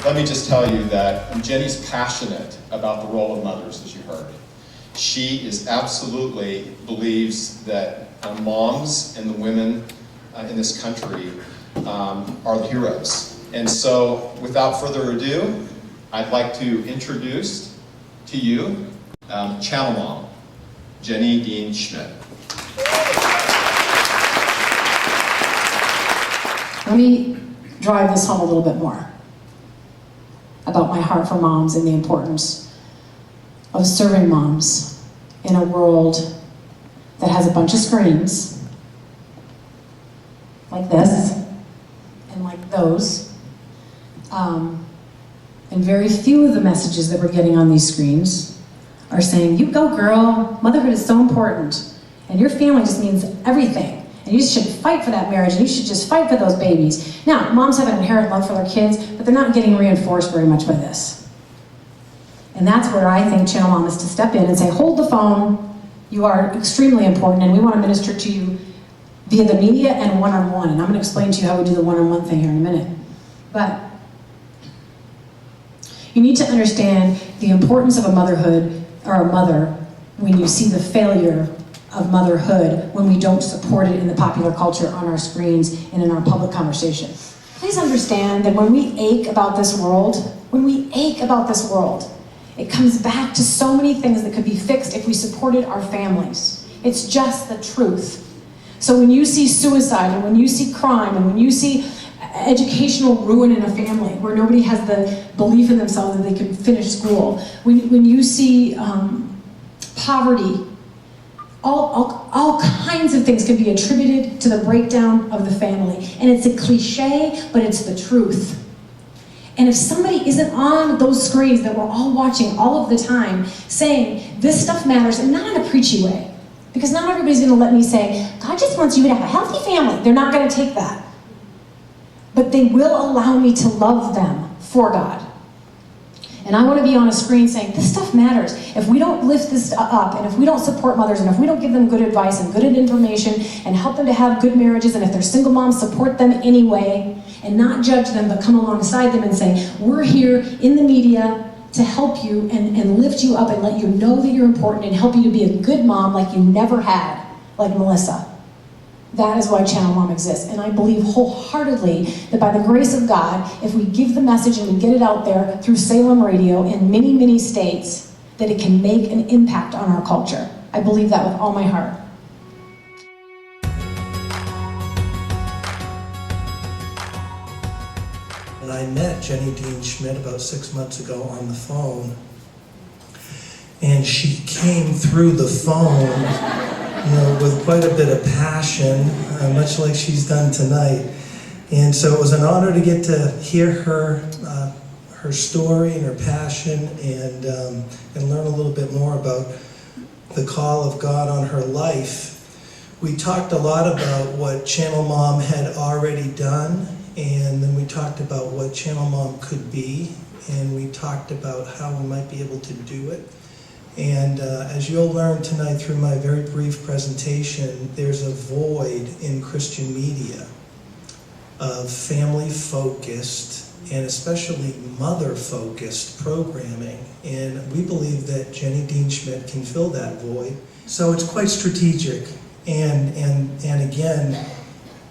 let me just tell you that Jenny's passionate about the role of mothers, as you heard. She is absolutely believes that moms and the women in this country are the heroes. And so, without further ado, I'd like to introduce to you Channelmom, Jenny Dean Schmidt. Let me drive this home a little bit more about my heart for moms and the importance of serving moms in a world that has a bunch of screens like this and like those, and very few of the messages that we're getting on these screens are saying, you go girl, motherhood is so important, and your family just means everything, and you should fight for that marriage, and you should just fight for those babies. Now, moms have an inherent love for their kids, but they're not getting reinforced very much by this. And that's where I think Channelmom is to step in and say, hold the phone, you are extremely important, and we want to minister to you via the media and one-on-one. And I'm going to explain to you how we do the one-on-one thing here in a minute. But you need to understand the importance of a motherhood, or a mother, when you see the failure of motherhood when we don't support it in the popular culture, on our screens, and in our public conversation. Please understand that when we ache about this world, it comes back to so many things that could be fixed if we supported our families. It's just the truth. So when you see suicide, and when you see crime, and when you see educational ruin in a family where nobody has the belief in themselves that they can finish school, when you see poverty, all kinds of things can be attributed to the breakdown of the family. And it's a cliche, but it's the truth. And if somebody isn't on those screens that we're all watching all of the time saying, this stuff matters, and not in a preachy way, because not everybody's going to let me say, God just wants you to have a healthy family. They're not going to take that. But they will allow me to love them for God. And I want to be on a screen saying, this stuff matters. If we don't lift this up, and if we don't support mothers, and if we don't give them good advice and good information, and help them to have good marriages, and if they're single moms, support them anyway, and not judge them, but come alongside them and say, we're here in the media to help you and lift you up and let you know that you're important and help you to be a good mom like you never had, like Melissa. That is why Channelmom exists. And I believe wholeheartedly that by the grace of God, if we give the message and we get it out there through Salem Radio in many, many states, that it can make an impact on our culture. I believe that with all my heart. And I met Jenny Dean Schmidt about 6 months ago on the phone, and she came through the phone with quite a bit of passion, much like she's done tonight. And so it was an honor to get to hear her story and her passion, and learn a little bit more about the call of God on her life. We talked a lot about what Channelmom had already done, and then we talked about what Channelmom could be, and we talked about how we might be able to do it. And as you'll learn tonight through my very brief presentation, there's a void in Christian media of family-focused and especially mother-focused programming. And we believe that Jenny Dean Schmidt can fill that void. So it's quite strategic. And again,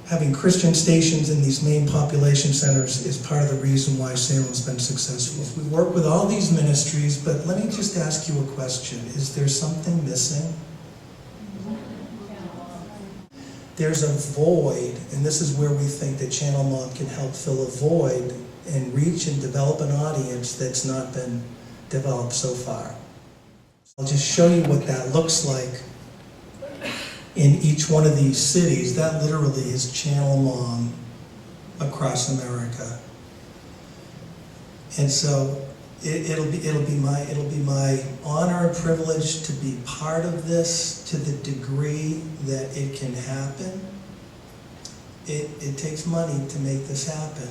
having Christian stations in these main population centers is part of the reason why Salem's been successful. We work with all these ministries, but let me just ask you a question. Is there something missing? There's a void, and this is where we think that Channelmom can help fill a void and reach and develop an audience that's not been developed so far. I'll just show you what that looks like in each one of these cities. That literally is Channelmom across America. And so it'll be my honor and privilege to be part of this to the degree that it can happen. It takes money to make this happen.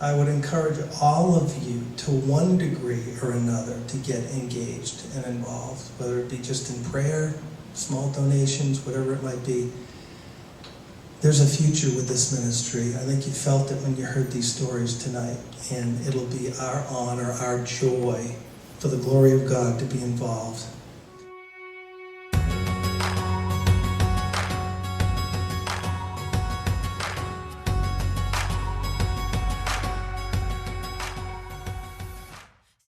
I would encourage all of you to one degree or another to get engaged and involved, whether it be just in prayer, small donations, whatever it might be. there's a future with this ministry. I think you felt it when you heard these stories tonight, and it'll be our honor, our joy, for the glory of God to be involved.